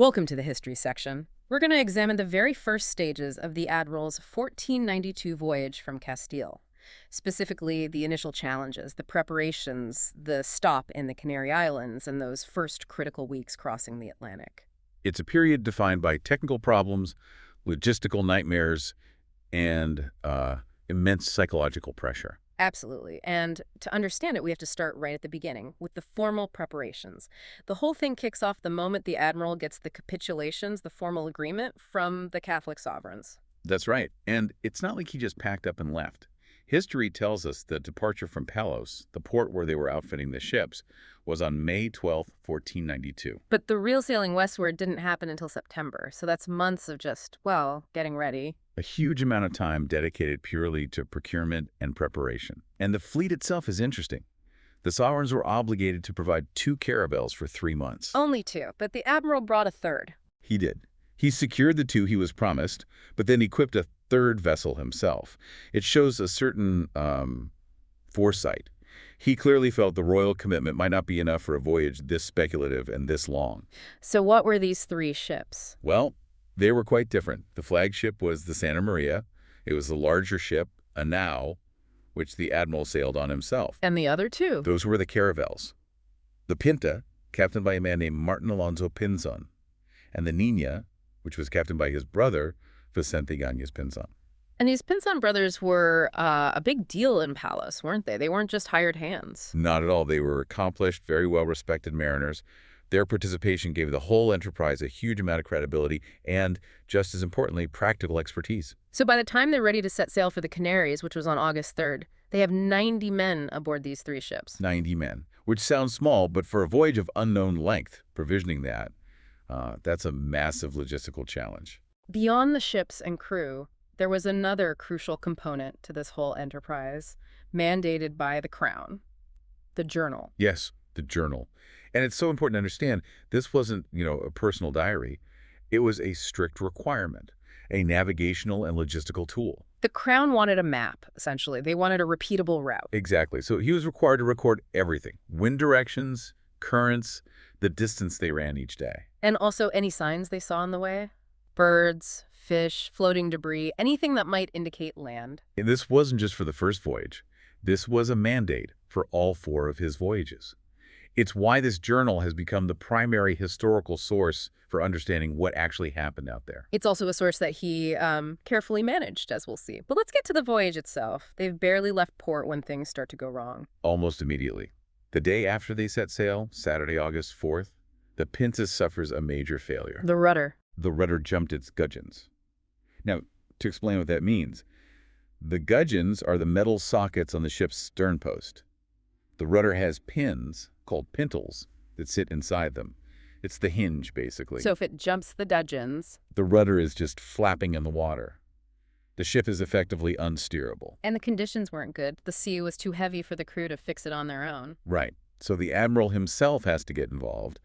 Welcome to the history section. We're going to examine the very first stages of the Admiral's 1492 voyage from Castile. Specifically, the initial challenges, the preparations, the stop in the Canary Islands, and those first critical weeks crossing the Atlantic. It's a period defined by technical problems, logistical nightmares, and immense psychological pressure. Absolutely. And to understand it, we have to start right at the beginning, with the formal preparations. The whole thing kicks off the moment the Admiral gets the capitulations, the formal agreement, from the Catholic sovereigns. That's right. And it's not like he just packed up and left. History tells us the departure from Palos, the port where they were outfitting the ships, was on May 12, 1492. But the real sailing westward didn't happen until September, so that's months of just, well, getting ready. A huge amount of time dedicated purely to procurement and preparation. And the fleet itself is interesting. The sovereigns were obligated to provide 2 caravels for 3 months. Only 2, but the Admiral brought a third. He did. He secured the 2 he was promised, but then equipped a 3rd vessel himself. It shows a certain foresight. He clearly felt the royal commitment might not be enough for a voyage this speculative and this long. So what were these 3 ships? Well, they were quite different. The flagship was the Santa María. It was the larger ship, a now, which the Admiral sailed on himself. And the other 2? Those were the caravels. The Pinta, captained by a man named Martin Alonso Pinzon, and the Niña, which was captained by his brother, Vicente Yáñez Pinzon. And these Pinzon brothers were a big deal in Palos, weren't they? They weren't just hired hands. Not at all. They were accomplished, very well-respected mariners. Their participation gave the whole enterprise a huge amount of credibility and, just as importantly, practical expertise. So by the time they're ready to set sail for the Canaries, which was on August 3rd, they have 90 men aboard these 3 ships. 90 men, which sounds small, but for a voyage of unknown length, provisioning that's a massive logistical challenge. Beyond the ships and crew, there was another crucial component to this whole enterprise, mandated by the Crown: the journal. Yes, the journal. And it's so important to understand, this wasn't, a personal diary. It was a strict requirement, a navigational and logistical tool. The Crown wanted a map, essentially. They wanted a repeatable route. Exactly. So he was required to record everything: wind directions, currents, the distance they ran each day. And also any signs they saw on the way. Birds, fish, floating debris, anything that might indicate land. And this wasn't just for the first voyage. This was a mandate for all 4 of his voyages. It's why this journal has become the primary historical source for understanding what actually happened out there. It's also a source that he carefully managed, as we'll see. But let's get to the voyage itself. They've barely left port when things start to go wrong. Almost immediately. The day after they set sail, Saturday, August 4th, the Pinta suffers a major failure. The rudder. The rudder jumped its gudgeons. Now, to explain what that means, the gudgeons are the metal sockets on the ship's stern post. The rudder has pins, called pintles, that sit inside them. It's the hinge, basically. So if it jumps the gudgeons, the rudder is just flapping in the water. The ship is effectively unsteerable. And the conditions weren't good. The sea was too heavy for the crew to fix it on their own. Right. So the Admiral himself has to get involved,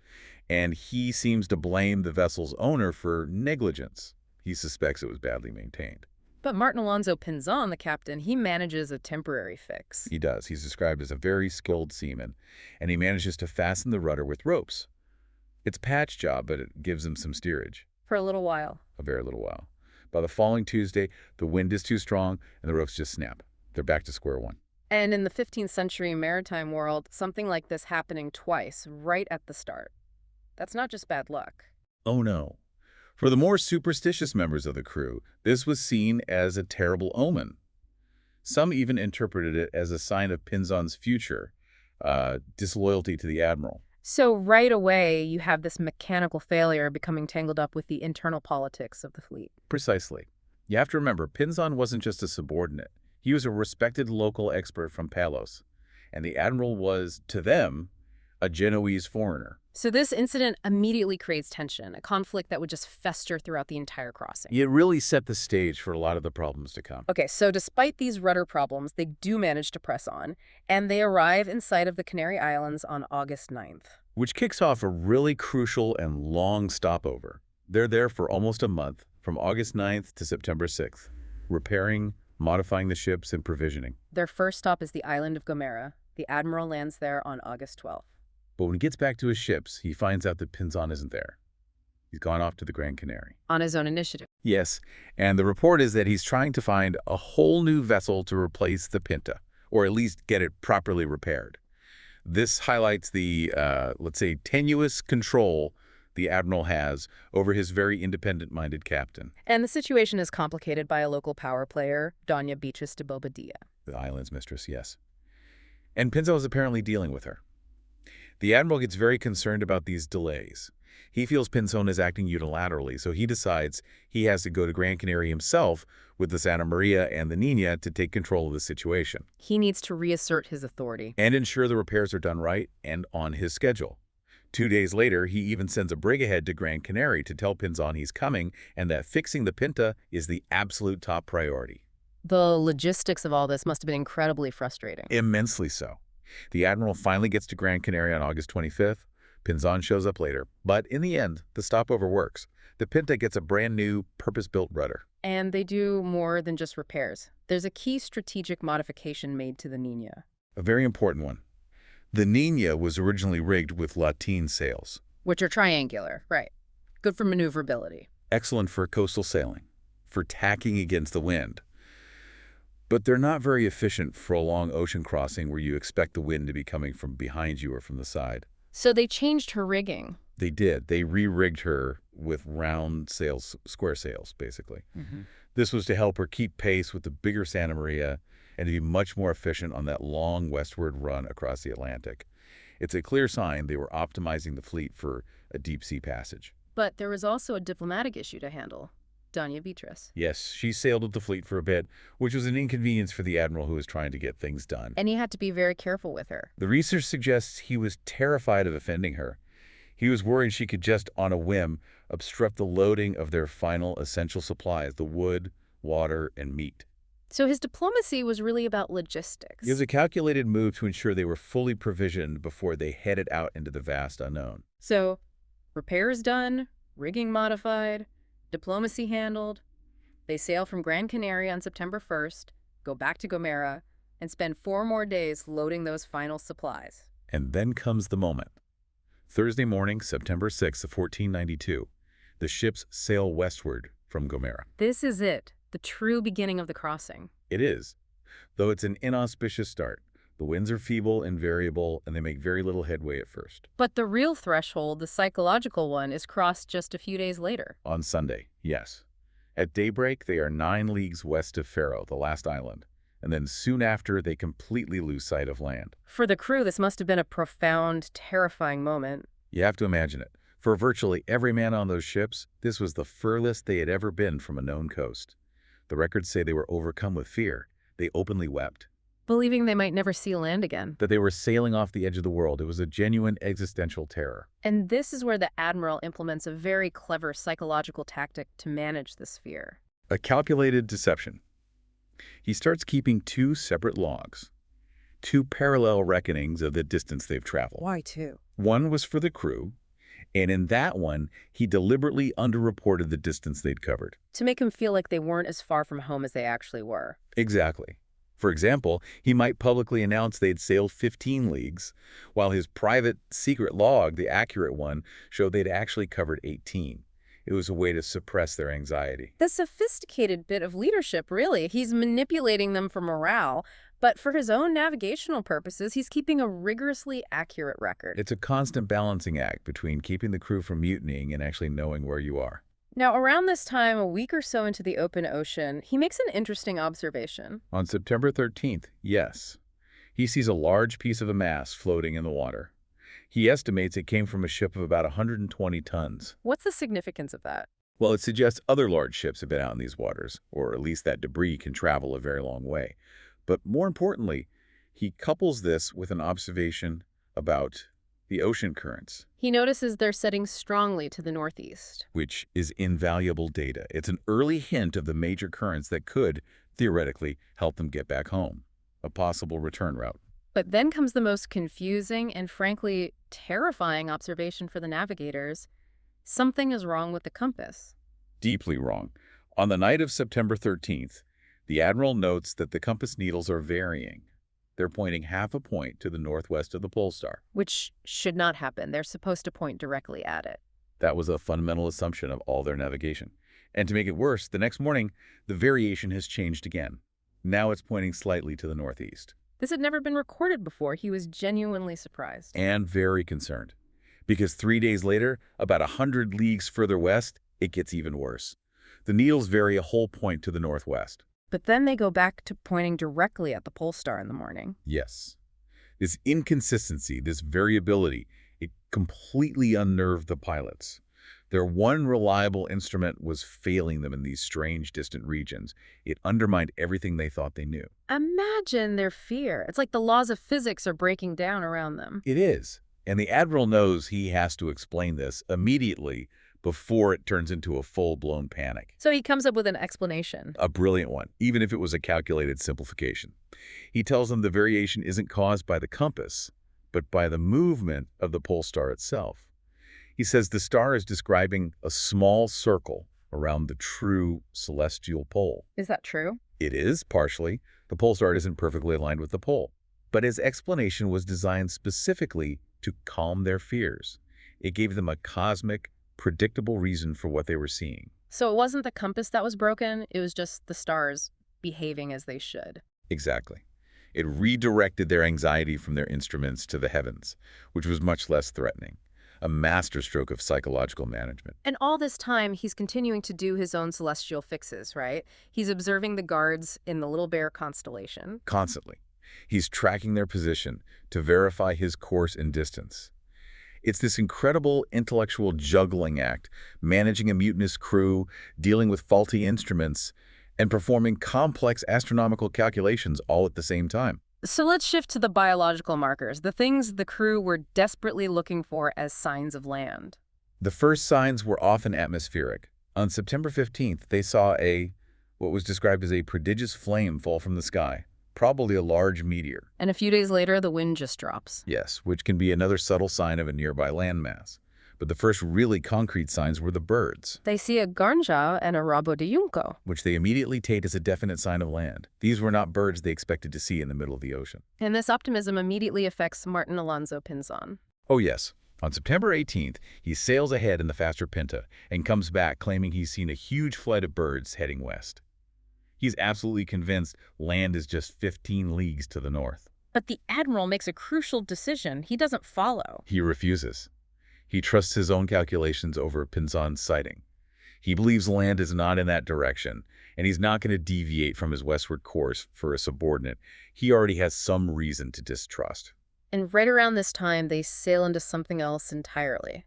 and he seems to blame the vessel's owner for negligence. He suspects it was badly maintained. But Martin Alonso Pinzon, the captain, he manages a temporary fix. He does. He's described as a very skilled seaman, and he manages to fasten the rudder with ropes. It's a patch job, but it gives him some steerage. For a little while. A very little while. By the following Tuesday, the wind is too strong, and the ropes just snap. They're back to square one. And in the 15th century maritime world, something like this happening twice, right at the start. That's not just bad luck. Oh no. For the more superstitious members of the crew, this was seen as a terrible omen. Some even interpreted it as a sign of Pinzon's future disloyalty to the Admiral. So right away, you have this mechanical failure becoming tangled up with the internal politics of the fleet. Precisely. You have to remember, Pinzon wasn't just a subordinate. He was a respected local expert from Palos, and the Admiral was, to them, a Genoese foreigner. So this incident immediately creates tension, a conflict that would just fester throughout the entire crossing. It really set the stage for a lot of the problems to come. Okay, so despite these rudder problems, they do manage to press on, and they arrive in sight of the Canary Islands on August 9th. Which kicks off a really crucial and long stopover. They're there for almost a month, from August 9th to September 6th, repairing, modifying the ships, and provisioning. Their first stop is the island of Gomera. The Admiral lands there on August 12th. But when he gets back to his ships, he finds out that Pinzon isn't there. He's gone off to the Grand Canary. On his own initiative. Yes, and the report is that he's trying to find a whole new vessel to replace the Pinta, or at least get it properly repaired. This highlights the, let's say, tenuous control the Admiral has over his very independent-minded captain. And the situation is complicated by a local power player, Doña Beatriz de Bobadilla. The island's mistress, yes. And Pinta is apparently dealing with her. The Admiral gets very concerned about these delays. He feels Pinzón is acting unilaterally, so he decides he has to go to Gran Canaria himself with the Santa María and the Niña to take control of the situation. He needs to reassert his authority. And ensure the repairs are done right and on his schedule. 2 days later, he even sends a brig ahead to Gran Canaria to tell Pinzón he's coming and that fixing the Pinta is the absolute top priority. The logistics of all this must have been incredibly frustrating. Immensely so. The Admiral finally gets to Gran Canaria on August 25th. Pinzón shows up later, but in the end, the stopover works. The Pinta gets a brand new, purpose-built rudder. And they do more than just repairs. There's a key strategic modification made to the Niña. A very important one. The Niña was originally rigged with lateen sails. Which are triangular, right. Good for maneuverability. Excellent for coastal sailing, for tacking against the wind. But they're not very efficient for a long ocean crossing where you expect the wind to be coming from behind you or from the side. So they changed her rigging. They did. They re-rigged her with round sails, square sails, basically. This was to help her keep pace with the bigger Santa Maria and to be much more efficient on that long westward run across the Atlantic. It's a clear sign they were optimizing the fleet for a deep-sea passage. But there was also a diplomatic issue to handle. Doña Beatriz. Yes, she sailed with the fleet for a bit, which was an inconvenience for the Admiral who was trying to get things done. And he had to be very careful with her. The research suggests he was terrified of offending her. He was worried she could just, on a whim, obstruct the loading of their final essential supplies, the wood, water, and meat. So his diplomacy was really about logistics. It was a calculated move to ensure they were fully provisioned before they headed out into the vast unknown. So, repairs done, rigging modified, diplomacy handled. They sail from Gran Canaria on September 1st, go back to Gomera, and spend 4 more days loading those final supplies. And then comes the moment. Thursday morning, September 6th of 1492, the ships sail westward from Gomera. This is it, the true beginning of the crossing. It is, though it's an inauspicious start. The winds are feeble and variable, and they make very little headway at first. But the real threshold, the psychological one, is crossed just a few days later. On Sunday, yes. At daybreak, they are 9 leagues west of Faro, the last island, and then soon after, they completely lose sight of land. For the crew, this must have been a profound, terrifying moment. You have to imagine it. For virtually every man on those ships, this was the furthest they had ever been from a known coast. The records say they were overcome with fear. They openly wept. Believing they might never see land again. That they were sailing off the edge of the world. It was a genuine existential terror. And this is where the Admiral implements a very clever psychological tactic to manage this fear. A calculated deception. He starts keeping 2 separate logs. 2 parallel reckonings of the distance they've traveled. Why 2? One was for the crew, and in that one, he deliberately underreported the distance they'd covered. To make them feel like they weren't as far from home as they actually were. Exactly. For example, he might publicly announce they'd sailed 15 leagues, while his private secret log, the accurate one, showed they'd actually covered 18. It was a way to suppress their anxiety. The sophisticated bit of leadership, really. He's manipulating them for morale, but for his own navigational purposes, he's keeping a rigorously accurate record. It's a constant balancing act between keeping the crew from mutinying and actually knowing where you are. Now, around this time, a week or so into the open ocean, he makes an interesting observation. On September 13th, yes, he sees a large piece of a mast floating in the water. He estimates it came from a ship of about 120 tons. What's the significance of that? Well, it suggests other large ships have been out in these waters, or at least that debris can travel a very long way. But more importantly, he couples this with an observation about the ocean currents. He notices they're setting strongly to the northeast. Which is invaluable data. It's an early hint of the major currents that could, theoretically, help them get back home. A possible return route. But then comes the most confusing and frankly terrifying observation for the navigators. Something is wrong with the compass. Deeply wrong. On the night of September 13th, the Admiral notes that the compass needles are varying. They're pointing half a point to the northwest of the pole star. Which should not happen. They're supposed to point directly at it. That was a fundamental assumption of all their navigation. And to make it worse, the next morning, the variation has changed again. Now it's pointing slightly to the northeast. This had never been recorded before. He was genuinely surprised. And very concerned. Because 3 days later, about 100 leagues further west, it gets even worse. The needles vary a whole point to the northwest. But then they go back to pointing directly at the pole star in the morning. Yes. This inconsistency, this variability, it completely unnerved the pilots. Their one reliable instrument was failing them in these strange, distant regions. It undermined everything they thought they knew. Imagine their fear. It's like the laws of physics are breaking down around them. It is. And the Admiral knows he has to explain this immediately before it turns into a full-blown panic. So he comes up with an explanation. A brilliant one, even if it was a calculated simplification. He tells them the variation isn't caused by the compass, but by the movement of the pole star itself. He says the star is describing a small circle around the true celestial pole. Is that true? It is, partially. The pole star isn't perfectly aligned with the pole. But his explanation was designed specifically to calm their fears. It gave them a cosmic, predictable reason for what they were seeing. So it wasn't the compass that was broken, it was just the stars behaving as they should. Exactly. It redirected their anxiety from their instruments to the heavens, which was much less threatening. A masterstroke of psychological management. And all this time, he's continuing to do his own celestial fixes, right? He's observing the guards in the Little Bear constellation. Constantly. He's tracking their position to verify his course and distance. It's this incredible intellectual juggling act, managing a mutinous crew, dealing with faulty instruments, and performing complex astronomical calculations all at the same time. So let's shift to the biological markers, the things the crew were desperately looking for as signs of land. The first signs were often atmospheric. On September 15th, they saw what was described as a prodigious flame fall from the sky, probably a large meteor. And a few days later, the wind just drops. Yes, which can be another subtle sign of a nearby landmass. But the first really concrete signs were the birds. They see a garnja and a rabo de junco, which they immediately take as a definite sign of land. These were not birds they expected to see in the middle of the ocean. And this optimism immediately affects Martin Alonso Pinzon. Oh yes. On September 18th, he sails ahead in the faster Pinta and comes back claiming he's seen a huge flight of birds heading west. He's absolutely convinced land is just 15 leagues to the north. But the Admiral makes a crucial decision. He doesn't follow. He refuses. He trusts his own calculations over Pinzon's sighting. He believes land is not in that direction, and he's not going to deviate from his westward course for a subordinate he already has some reason to distrust. And right around this time, they sail into something else entirely.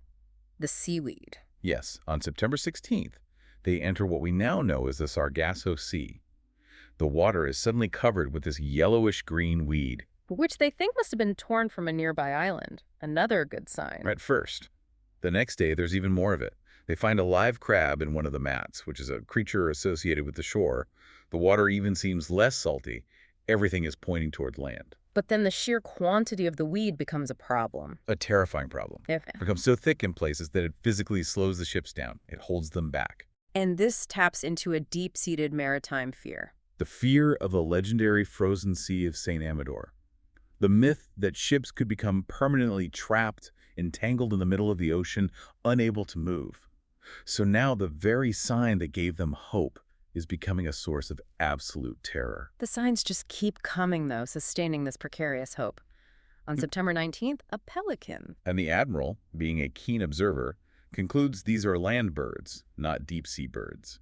The seaweed. Yes, on September 16th, they enter what we now know as the Sargasso Sea. The water is suddenly covered with this yellowish-green weed. Which they think must have been torn from a nearby island. Another good sign. At first. The next day, there's even more of it. They find a live crab in one of the mats, which is a creature associated with the shore. The water even seems less salty. Everything is pointing toward land. But then the sheer quantity of the weed becomes a problem. A terrifying problem. It becomes so thick in places that it physically slows the ships down. It holds them back. And this taps into a deep-seated maritime fear. The fear of the legendary frozen sea of St. Amador. The myth that ships could become permanently trapped, entangled in the middle of the ocean, unable to move. So now the very sign that gave them hope is becoming a source of absolute terror. The signs just keep coming, though, sustaining this precarious hope. On September 19th, a pelican. And the Admiral, being a keen observer, concludes these are land birds, not deep-sea birds.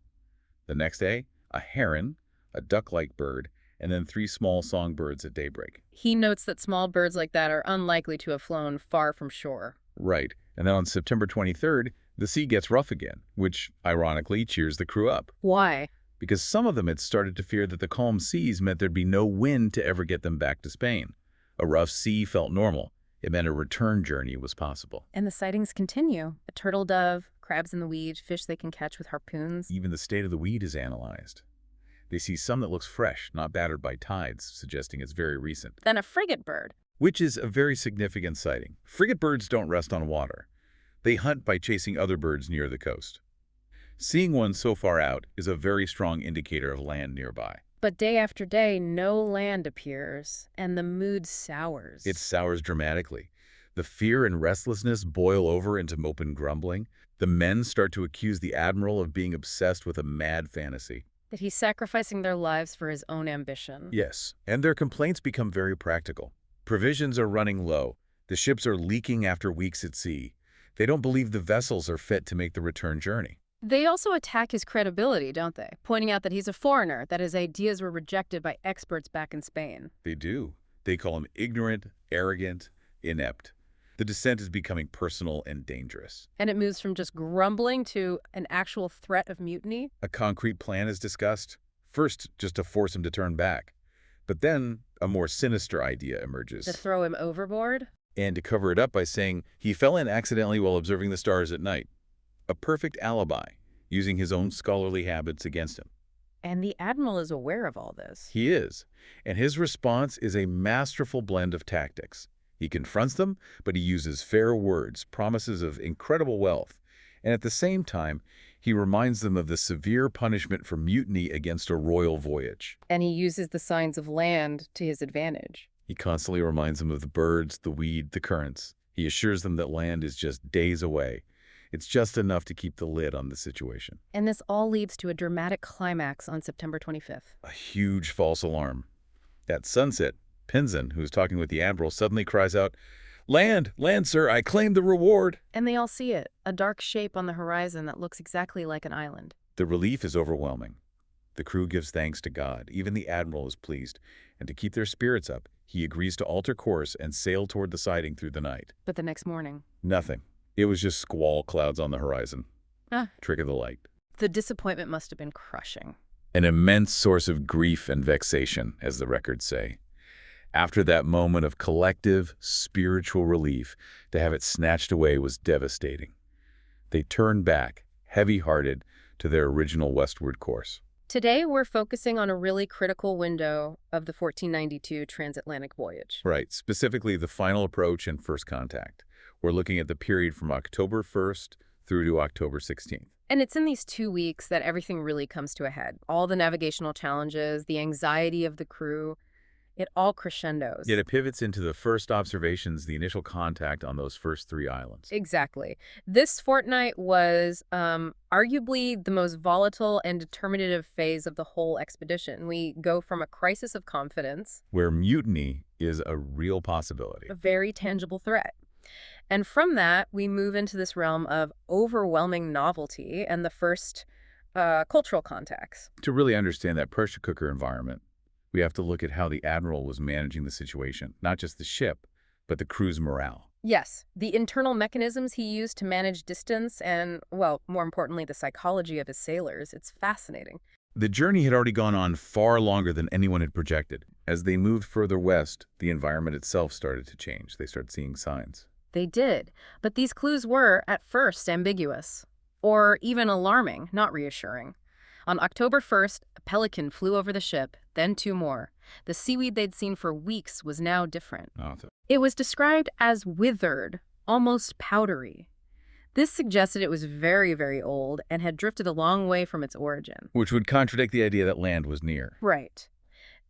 The next day, a heron, a duck-like bird, and then 3 small songbirds at daybreak. He notes that small birds like that are unlikely to have flown far from shore. Right. And then on September 23rd, the sea gets rough again, which, ironically, cheers the crew up. Why? Because some of them had started to fear that the calm seas meant there'd be no wind to ever get them back to Spain. A rough sea felt normal. It meant a return journey was possible. And the sightings continue. A turtle dove, crabs in the weed, fish they can catch with harpoons. Even the state of the weed is analyzed. They see some that looks fresh, not battered by tides, suggesting it's very recent. Then a frigate bird. Which is a very significant sighting. Frigate birds don't rest on water. They hunt by chasing other birds near the coast. Seeing one so far out is a very strong indicator of land nearby. But day after day, no land appears, and the mood sours. It sours dramatically. The fear and restlessness boil over into moping grumbling. The men start to accuse the Admiral of being obsessed with a mad fantasy. That he's sacrificing their lives for his own ambition. Yes, and their complaints become very practical. Provisions are running low. The ships are leaking after weeks at sea. They don't believe the vessels are fit to make the return journey. They also attack his credibility, don't they? Pointing out that he's a foreigner, that his ideas were rejected by experts back in Spain. They do. They call him ignorant, arrogant, inept. The dissent is becoming personal and dangerous. And it moves from just grumbling to an actual threat of mutiny. A concrete plan is discussed, first just to force him to turn back. But then a more sinister idea emerges. To throw him overboard? And to cover it up by saying he fell in accidentally while observing the stars at night. A perfect alibi, using his own scholarly habits against him. And the Admiral is aware of all this. He is, and his response is a masterful blend of tactics. He confronts them, but he uses fair words, promises of incredible wealth, and at the same time, he reminds them of the severe punishment for mutiny against a royal voyage. And he uses the signs of land to his advantage. He constantly reminds them of the birds, the weed, the currents. He assures them that land is just days away. It's just enough to keep the lid on the situation. And this all leads to a dramatic climax on September 25th. A huge false alarm. At sunset, Pinta, who's talking with the Admiral, suddenly cries out, "Land! Land, sir! I claim the reward!" And they all see it, a dark shape on the horizon that looks exactly like an island. The relief is overwhelming. The crew gives thanks to God. Even the Admiral is pleased. And to keep their spirits up, he agrees to alter course and sail toward the siding through the night. But the next morning... Nothing. It was just squall clouds on the horizon. Trick of the light. The disappointment must have been crushing. An immense source of grief and vexation, as the records say. After that moment of collective, spiritual relief, to have it snatched away was devastating. They turned back, heavy-hearted, to their original westward course. Today, we're focusing on a really critical window of the 1492 transatlantic voyage. Right, specifically the final approach and first contact. We're looking at the period from October 1st through to October 16th. And it's in these 2 weeks that everything really comes to a head. All the navigational challenges, the anxiety of the crew, it all crescendos. Yet it pivots into the first observations, the initial contact on those first 3 islands. Exactly. This fortnight was arguably the most volatile and determinative phase of the whole expedition. We go from a crisis of confidence, where mutiny is a real possibility, a very tangible threat. And from that, we move into this realm of overwhelming novelty and the first cultural contacts. To really understand that pressure cooker environment, we have to look at how the Admiral was managing the situation, not just the ship, but the crew's morale. Yes, the internal mechanisms he used to manage distance and, well, more importantly, the psychology of his sailors. It's fascinating. The journey had already gone on far longer than anyone had projected. As they moved further west, the environment itself started to change. They started seeing signs. They did, but these clues were, at first, ambiguous, or even alarming, not reassuring. On October 1st, a pelican flew over the ship, then 2 more. The seaweed they'd seen for weeks was now different. It was described as withered, almost powdery. This suggested it was very, very old and had drifted a long way from its origin. Which would contradict the idea that land was near. Right.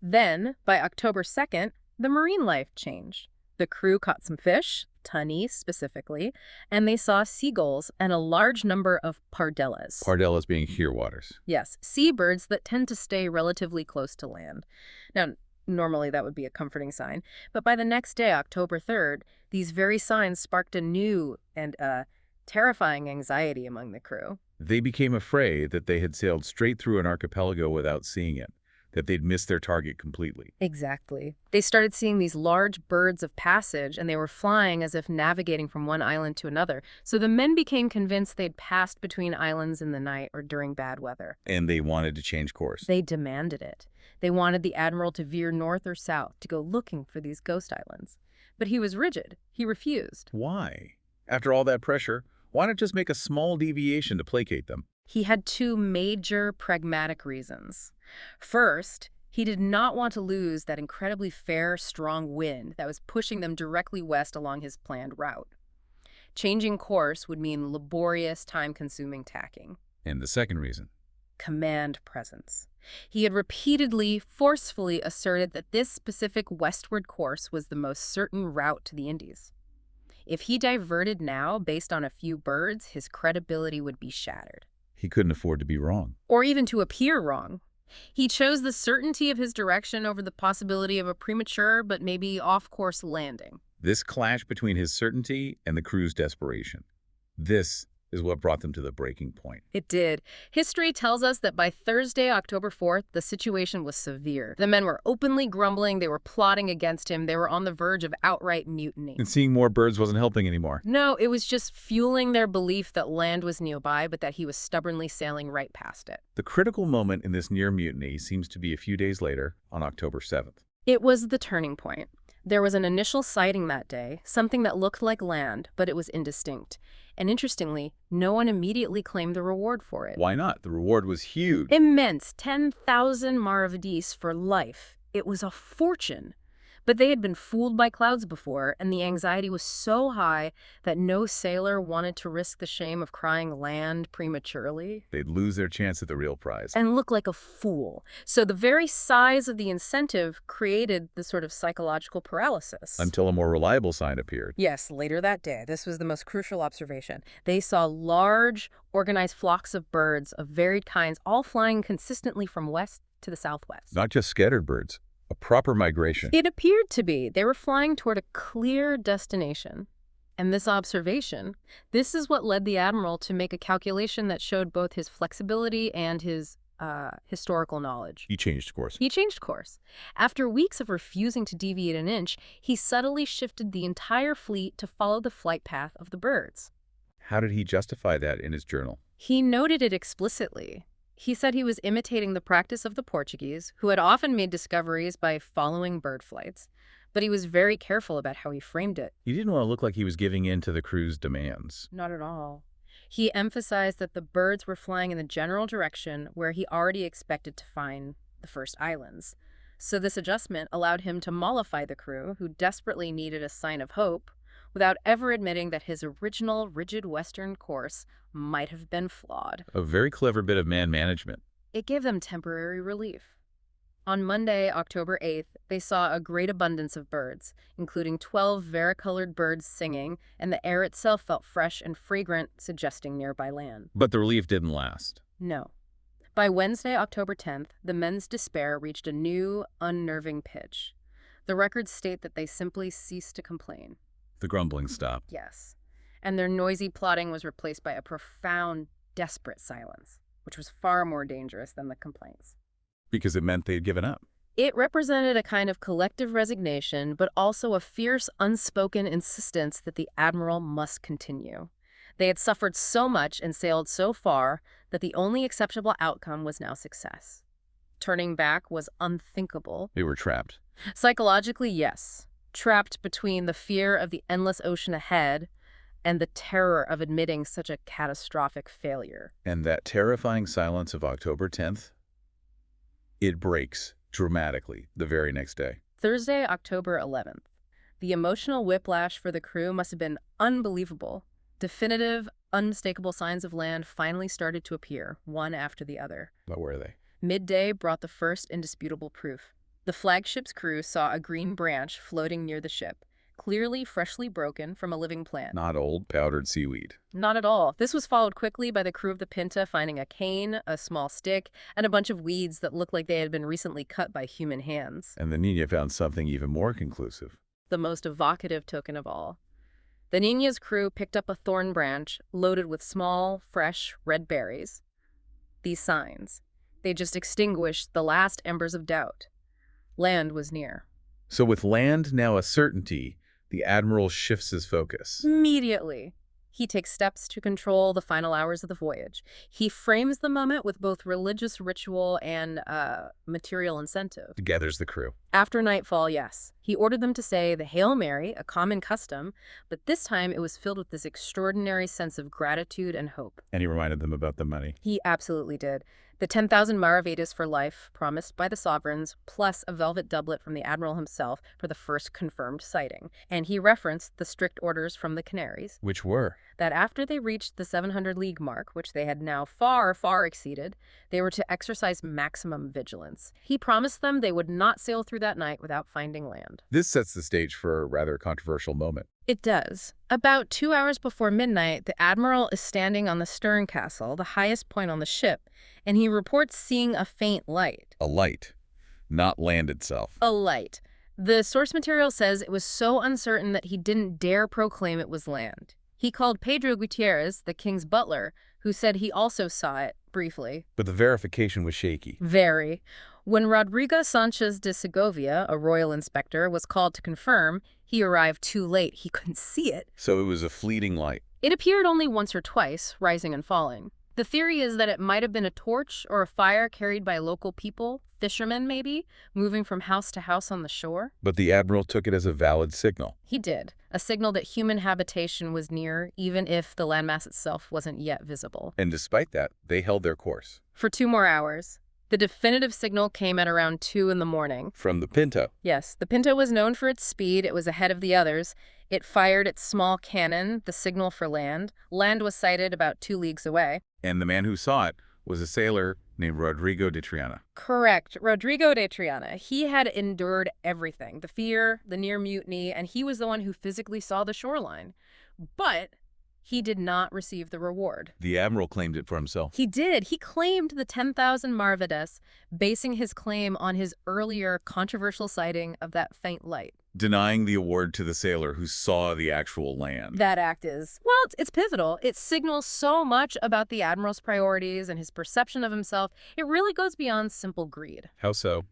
Then, by October 2nd, the marine life changed. The crew caught some fish, tunny specifically, and they saw seagulls and a large number of pardellas. Pardellas being shearwaters. Yes, seabirds that tend to stay relatively close to land. Now, normally that would be a comforting sign, but by the next day, October 3rd, these very signs sparked a new and terrifying anxiety among the crew. They became afraid that they had sailed straight through an archipelago without seeing it, that they'd missed their target completely. Exactly. They started seeing these large birds of passage, and they were flying as if navigating from one island to another. So the men became convinced they'd passed between islands in the night or during bad weather. And they wanted to change course. They demanded it. They wanted the Admiral to veer north or south to go looking for these ghost islands. But he was rigid. He refused. Why? After all that pressure, why not just make a small deviation to placate them? He had 2 major pragmatic reasons. First, he did not want to lose that incredibly fair, strong wind that was pushing them directly west along his planned route. Changing course would mean laborious, time-consuming tacking. And the second reason? Command presence. He had repeatedly, forcefully asserted that this specific westward course was the most certain route to the Indies. If he diverted now based on a few birds, his credibility would be shattered. He couldn't afford to be wrong. Or even to appear wrong. He chose the certainty of his direction over the possibility of a premature but maybe off-course landing. This clash between his certainty and the crew's desperation. This is what brought them to the breaking point. It did. History tells us that by Thursday, October 4th, the situation was severe. The men were openly grumbling, they were plotting against him, they were on the verge of outright mutiny. And seeing more birds wasn't helping anymore. No, it was just fueling their belief that land was nearby, but that he was stubbornly sailing right past it. The critical moment in this near mutiny seems to be a few days later, on October 7th. It was the turning point. There was an initial sighting that day, something that looked like land, but it was indistinct. And interestingly, no one immediately claimed the reward for it. Why not? The reward was huge. Immense, 10,000 maravedis for life. It was a fortune. But they had been fooled by clouds before, and the anxiety was so high that no sailor wanted to risk the shame of crying land prematurely. They'd lose their chance at the real prize. And look like a fool. So the very size of the incentive created the sort of psychological paralysis. Until a more reliable sign appeared. Yes, later that day, this was the most crucial observation. They saw large, organized flocks of birds of varied kinds, all flying consistently from west to the southwest. Not just scattered birds. A proper migration. It appeared to be. They were flying toward a clear destination. And this observation, this is what led the Admiral to make a calculation that showed both his flexibility and his historical knowledge. He changed course. He changed course. After weeks of refusing to deviate an inch, he subtly shifted the entire fleet to follow the flight path of the birds. How did he justify that in his journal? He noted it explicitly. He said he was imitating the practice of the Portuguese, who had often made discoveries by following bird flights. But he was very careful about how he framed it. He didn't want to look like he was giving in to the crew's demands. Not at all. He emphasized that the birds were flying in the general direction where he already expected to find the first islands. So this adjustment allowed him to mollify the crew, who desperately needed a sign of hope, without ever admitting that his original rigid Western course might have been flawed. A very clever bit of man management. It gave them temporary relief. On Monday, October 8th, they saw a great abundance of birds, including 12 varicolored birds singing, and the air itself felt fresh and fragrant, suggesting nearby land. But the relief didn't last. No. By Wednesday, October 10th, the men's despair reached a new, unnerving pitch. The records state that they simply ceased to complain. The grumbling stopped. Yes. And their noisy plotting was replaced by a profound, desperate silence, which was far more dangerous than the complaints. Because it meant they had given up. It represented a kind of collective resignation, but also a fierce, unspoken insistence that the Admiral must continue. They had suffered so much and sailed so far that the only acceptable outcome was now success. Turning back was unthinkable. They were trapped. Psychologically, yes. Trapped between the fear of the endless ocean ahead and the terror of admitting such a catastrophic failure. And that terrifying silence of October 10th, it breaks dramatically the very next day. Thursday, October 11th. The emotional whiplash for the crew must have been unbelievable. Definitive, unmistakable signs of land finally started to appear, one after the other. But where are they? Midday brought the first indisputable proof. The flagship's crew saw a green branch floating near the ship, clearly freshly broken from a living plant. Not old, powdered seaweed. Not at all. This was followed quickly by the crew of the Pinta finding a cane, a small stick, and a bunch of weeds that looked like they had been recently cut by human hands. And the Niña found something even more conclusive. The most evocative token of all. The Niña's crew picked up a thorn branch loaded with small, fresh, red berries. These signs. They just extinguished the last embers of doubt. Land was near. So with land now a certainty, the Admiral shifts his focus. Immediately, he takes steps to control the final hours of the voyage. He frames the moment with both religious ritual and material incentive. He gathers the crew. After nightfall, yes. He ordered them to say the Hail Mary, a common custom, but this time it was filled with this extraordinary sense of gratitude and hope. And he reminded them about the money. He absolutely did. The 10,000 maravedis for life, promised by the sovereigns, plus a velvet doublet from the Admiral himself for the first confirmed sighting. And he referenced the strict orders from the Canaries. Which were? that after they reached the 700-league mark, which they had now far, far exceeded, they were to exercise maximum vigilance. He promised them they would not sail through that night without finding land. This sets the stage for a rather controversial moment. It does. About 2 hours before midnight, the Admiral is standing on the stern castle, the highest point on the ship, and he reports seeing a faint light. A light, not land itself. A light. The source material says it was so uncertain that he didn't dare proclaim it was land. He called Pedro Gutierrez, the king's butler, who said he also saw it, briefly. But the verification was shaky. Very. When Rodrigo Sanchez de Segovia, a royal inspector, was called to confirm, he arrived too late. He couldn't see it. So it was a fleeting light. It appeared only once or twice, rising and falling. The theory is that it might have been a torch or a fire carried by local people, fishermen maybe, moving from house to house on the shore. But the Admiral took it as a valid signal. He did. A signal that human habitation was near, even if the landmass itself wasn't yet visible. And despite that, they held their course. For 2 more hours. The definitive signal came at around 2 in the morning. From the Pinta. Yes, the Pinta was known for its speed. It was ahead of the others. It fired its small cannon, the signal for land. Land was sighted about 2 leagues away. And the man who saw it was a sailor named Rodrigo de Triana. Correct. Rodrigo de Triana. He had endured everything. The fear, the near mutiny, and he was the one who physically saw the shoreline. But he did not receive the reward. The Admiral claimed it for himself. He did. He claimed the 10,000 maravedis, basing his claim on his earlier controversial sighting of that faint light. Denying the award to the sailor who saw the actual land. That act is, well, it's pivotal. It signals so much about the Admiral's priorities and his perception of himself. It really goes beyond simple greed. How so?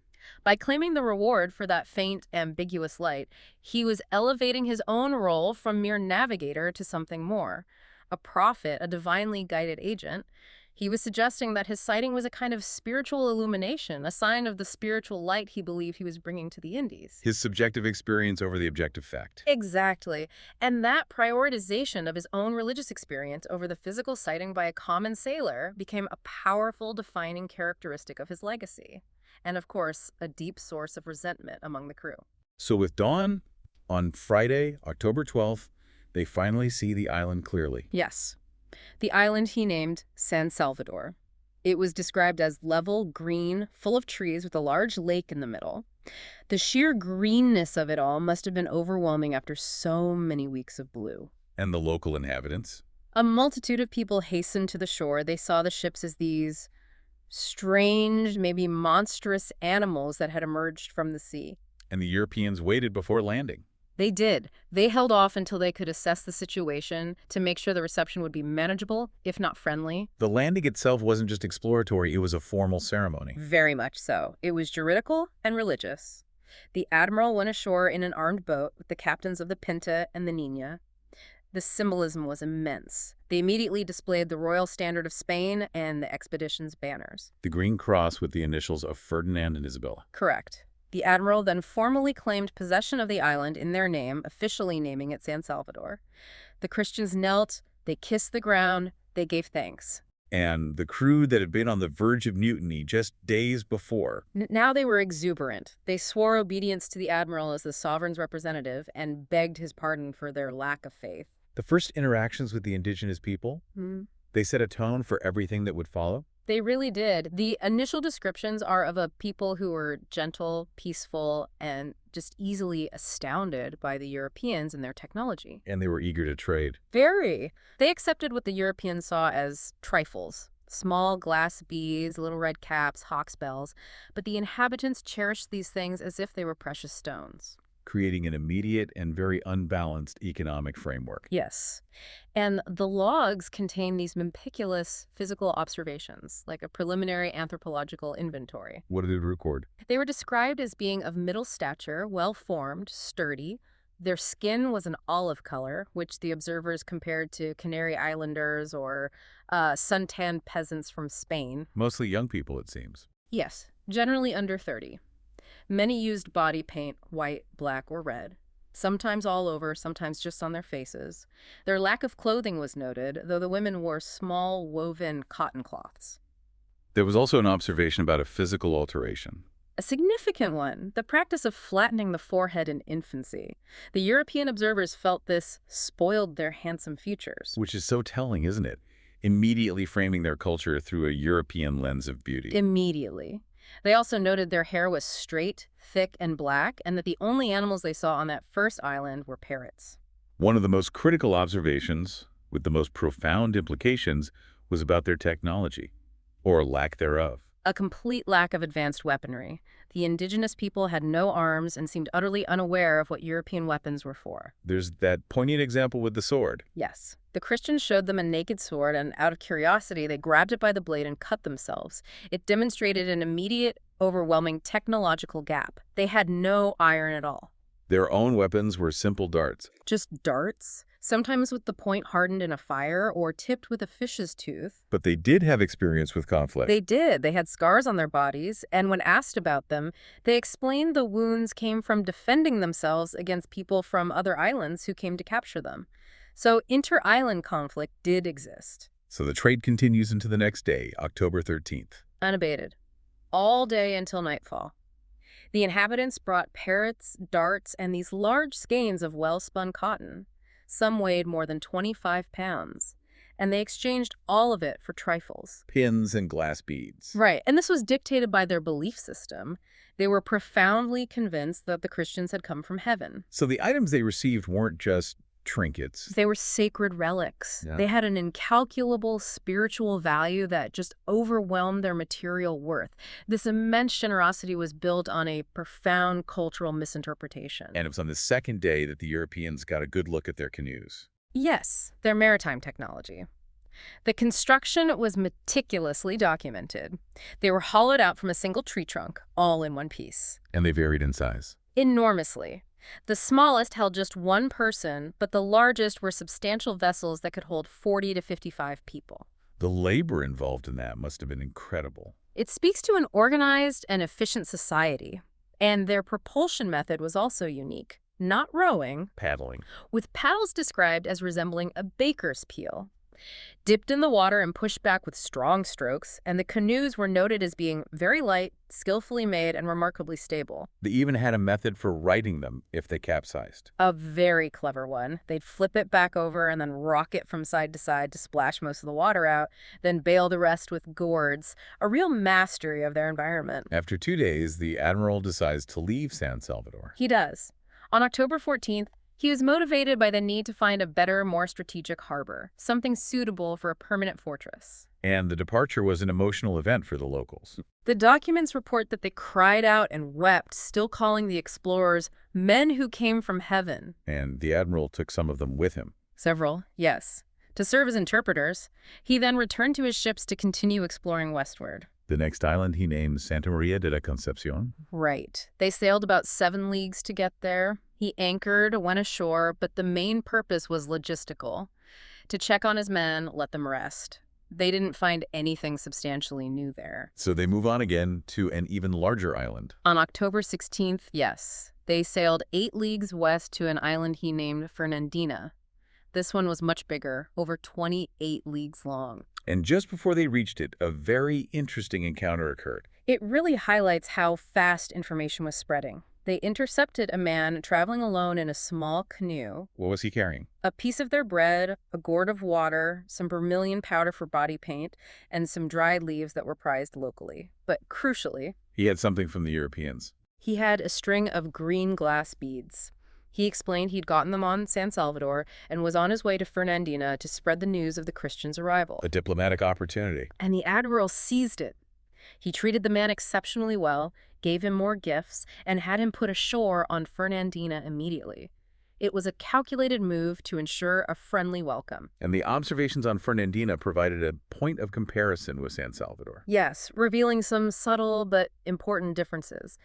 By claiming the reward for that faint, ambiguous light, he was elevating his own role from mere navigator to something more. A prophet, a divinely guided agent. He was suggesting that his sighting was a kind of spiritual illumination, a sign of the spiritual light he believed he was bringing to the Indies. His subjective experience over the objective fact. Exactly. And that prioritization of his own religious experience over the physical sighting by a common sailor became a powerful defining characteristic of his legacy. And of course, a deep source of resentment among the crew. So with dawn, on Friday, October 12th, they finally see the island clearly. Yes. The island he named San Salvador. It was described as level, green, full of trees with a large lake in the middle. The sheer greenness of it all must have been overwhelming after so many weeks of blue. And the local inhabitants? A multitude of people hastened to the shore. They saw the ships as these strange, maybe monstrous animals that had emerged from the sea. And the Europeans waited before landing. They did. They held off until they could assess the situation to make sure the reception would be manageable, if not friendly. The landing itself wasn't just exploratory, it was a formal ceremony. Very much so. It was juridical and religious. The Admiral went ashore in an armed boat with the captains of the Pinta and the Niña. The symbolism was immense. They immediately displayed the royal standard of Spain and the expedition's banners. The green cross with the initials of Ferdinand and Isabella. Correct. The Admiral then formally claimed possession of the island in their name, officially naming it San Salvador. The Christians knelt, they kissed the ground, they gave thanks. And the crew that had been on the verge of mutiny just days before. Now they were exuberant. They swore obedience to the Admiral as the sovereign's representative and begged his pardon for their lack of faith. The first interactions with the indigenous people, they set a tone for everything that would follow. They really did. The initial descriptions are of a people who were gentle, peaceful, and just easily astounded by the Europeans and their technology. And they were eager to trade. Very. They accepted what the Europeans saw as trifles. Small glass beads, little red caps, hawks' bells. But the inhabitants cherished these things as if they were precious stones. Creating an immediate and very unbalanced economic framework. Yes. And the logs contain these meticulous physical observations, like a preliminary anthropological inventory. What did it record? They were described as being of middle stature, well-formed, sturdy. Their skin was an olive color, which the observers compared to Canary Islanders or suntanned peasants from Spain. Mostly young people, it seems. Yes, generally under 30. Many used body paint, white, black, or red, sometimes all over, sometimes just on their faces. Their lack of clothing was noted, though the women wore small woven cotton cloths. There was also an observation about a physical alteration. A significant one, the practice of flattening the forehead in infancy. The European observers felt this spoiled their handsome futures. Which is so telling, isn't it? Immediately framing their culture through a European lens of beauty. Immediately. They also noted their hair was straight, thick, and black, and that the only animals they saw on that first island were parrots. One of the most critical observations, with the most profound implications, was about their technology, or lack thereof. A complete lack of advanced weaponry. The indigenous people had no arms and seemed utterly unaware of what European weapons were for. There's that poignant example with the sword. Yes. The Christians showed them a naked sword, and out of curiosity, they grabbed it by the blade and cut themselves. It demonstrated an immediate, overwhelming technological gap. They had no iron at all. Their own weapons were simple darts. Just darts, sometimes with the point hardened in a fire or tipped with a fish's tooth. But they did have experience with conflict. They did. They had scars on their bodies, and when asked about them, they explained the wounds came from defending themselves against people from other islands who came to capture them. So inter-island conflict did exist. So the trade continues into the next day, October 13th. Unabated. All day until nightfall. The inhabitants brought parrots, darts, and these large skeins of well-spun cotton. Some weighed more than 25 pounds, and they exchanged all of it for trifles. Pins and glass beads. Right, and this was dictated by their belief system. They were profoundly convinced that the Christians had come from heaven. So the items they received weren't just trinkets. They were sacred relics. Yeah. They had an incalculable spiritual value that just overwhelmed their material worth. This immense generosity was built on a profound cultural misinterpretation. And it was on the second day that the Europeans got a good look at their canoes. Yes, their maritime technology. The construction was meticulously documented. They were hollowed out from a single tree trunk, all in one piece. And they varied in size. Enormously. The smallest held just one person, but the largest were substantial vessels that could hold 40 to 55 people. The labor involved in that must have been incredible. It speaks to an organized and efficient society. And their propulsion method was also unique. Not rowing, Paddling. with paddles described as resembling a baker's peel. Dipped in the water and pushed back with strong strokes, and the canoes were noted as being very light, skillfully made, and remarkably stable. They even had a method for righting them if they capsized. A very clever one. They'd flip it back over and then rock it from side to splash most of the water out, then bail the rest with gourds. A real mastery of their environment. After 2 days, the Admiral decides to leave San Salvador. He does. On October 14th, he was motivated by the need to find a better, more strategic harbor, something suitable for a permanent fortress. And the departure was an emotional event for the locals. The documents report that they cried out and wept, still calling the explorers men who came from heaven. And the Admiral took some of them with him. Several, yes, to serve as interpreters. He then returned to his ships to continue exploring westward. The next island he named Santa María de la Concepción. Right. They sailed about 7 leagues to get there. He anchored, went ashore, but the main purpose was logistical. To check on his men, let them rest. They didn't find anything substantially new there. So they move on again to an even larger island. On October 16th, yes, they sailed 8 leagues west to an island he named Fernandina. This one was much bigger, over 28 leagues long. And just before they reached it, a very interesting encounter occurred. It really highlights how fast information was spreading. They intercepted a man traveling alone in a small canoe. What was he carrying? A piece of their bread, a gourd of water, some vermilion powder for body paint, and some dried leaves that were prized locally. But crucially, He had something from the Europeans. he had a string of green glass beads. He explained he'd gotten them on San Salvador and was on his way to Fernandina to spread the news of the Christians' arrival. A diplomatic opportunity. And the Admiral seized it. He treated the man exceptionally well, gave him more gifts, and had him put ashore on Fernandina immediately. It was a calculated move to ensure a friendly welcome. And the observations on Fernandina provided a point of comparison with San Salvador. Yes, revealing some subtle but important differences.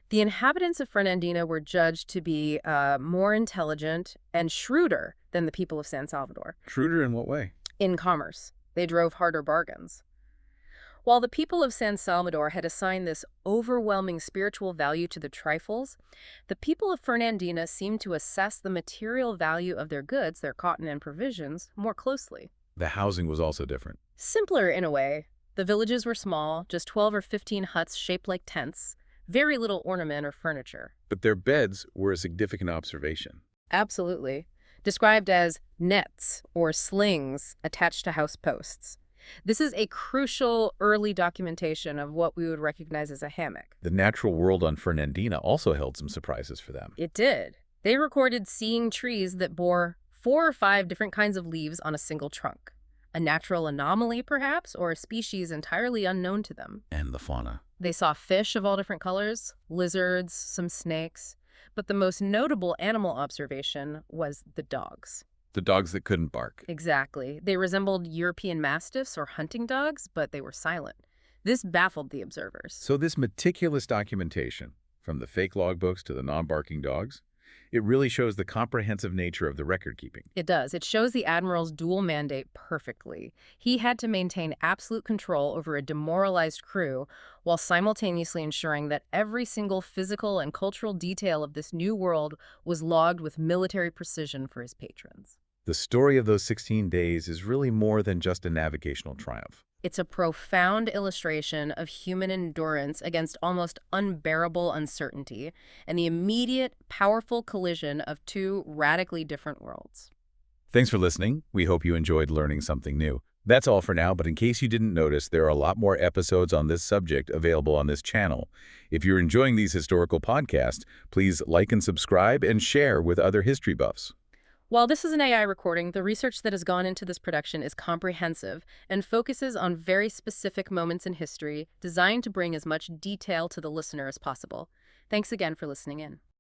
The inhabitants of Fernandina were judged to be more intelligent and shrewder than the people of San Salvador. Shrewder in what way? In commerce, they drove harder bargains. While the people of San Salvador had assigned this overwhelming spiritual value to the trifles, the people of Fernandina seemed to assess the material value of their goods, their cotton and provisions, more closely. The housing was also different. Simpler in a way. The villages were small, just 12 or 15 huts shaped like tents. Very little ornament or furniture. But their beds were a significant observation. Absolutely. Described as nets or slings attached to house posts. This is a crucial early documentation of what we would recognize as a hammock. The natural world on Fernandina also held some surprises for them. It did. They recorded seeing trees that bore 4 or 5 different kinds of leaves on a single trunk. A natural anomaly, perhaps, or a species entirely unknown to them. And the fauna. They saw fish of all different colors, lizards, some snakes. But the most notable animal observation was the dogs. The dogs that couldn't bark. Exactly. They resembled European mastiffs or hunting dogs, but they were silent. This baffled the observers. So this meticulous documentation, from the fake logbooks to the non-barking dogs, it really shows the comprehensive nature of the record-keeping. It does. It shows the Admiral's dual mandate perfectly. He had to maintain absolute control over a demoralized crew while simultaneously ensuring that every single physical and cultural detail of this new world was logged with military precision for his patrons. The story of those 16 days is really more than just a navigational triumph. It's a profound illustration of human endurance against almost unbearable uncertainty and the immediate, powerful collision of 2 radically different worlds. Thanks for listening. We hope you enjoyed learning something new. That's all for now, but in case you didn't notice, there are a lot more episodes on this subject available on this channel. If you're enjoying these historical podcasts, please like and subscribe and share with other history buffs. While this is an AI recording, the research that has gone into this production is comprehensive and focuses on very specific moments in history designed to bring as much detail to the listener as possible. Thanks again for listening in.